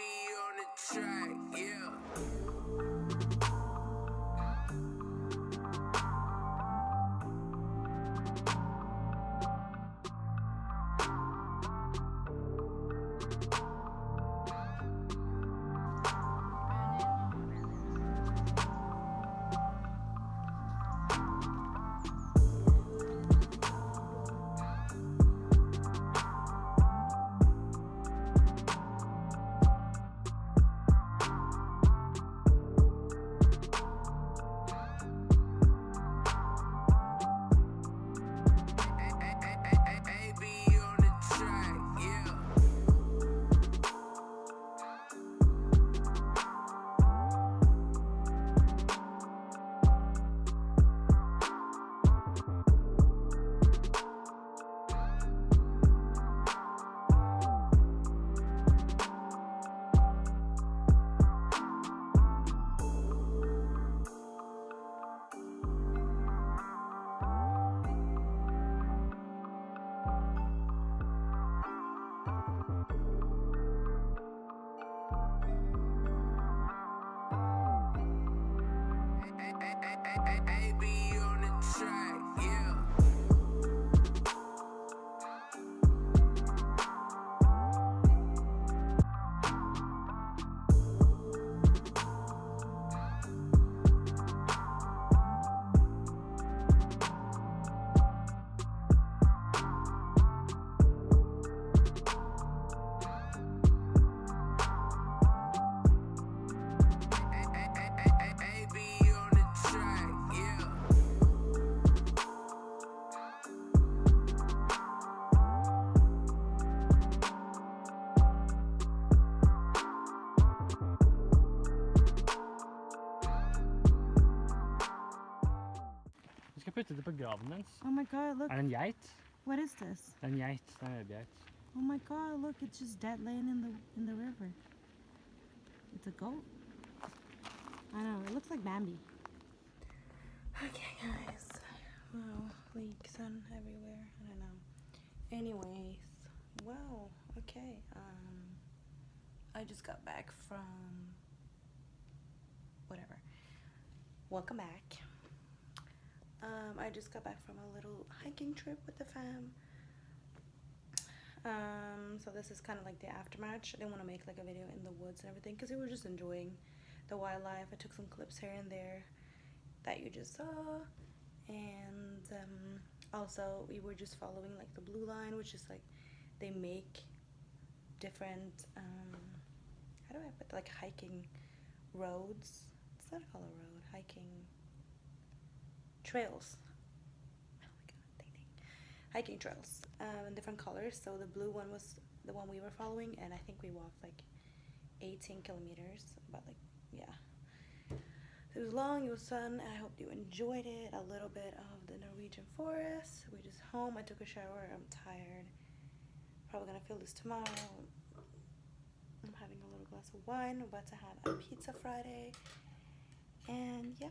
on the track, yeah. Du skal putte det på graven dens. Oh my god, look. Er det en geit? What is this? Det er en geit. Det er en rødgeit. Oh my god, look, it's just dead laying in the river. It's a goat. I know, it looks like Bambi. Okay, guys. Wow, like sun everywhere. I don't know. Anyways, wow, okay. I just got back from whatever. Welcome back. I just got back from a little hiking trip with the fam. So this is kind of like the aftermatch. I didn't want to make like a video in the woods and everything because we were just enjoying the wildlife. I took some clips here and there that you just saw, and also we were just following like the blue line, which is like they make different how do I put like hiking roads. It's not called a road, hiking trails. Oh my god, dang. Hiking trails in different colors. So the blue one was the one we were following, and I think we walked like 18 kilometers, about like, yeah. It was long, it was fun. I hope you enjoyed it. A little bit of the Norwegian forest. We just home. I took a shower. I'm tired. Probably gonna feel this tomorrow. I'm having a little glass of wine. I'm about to have a pizza Friday. And yeah.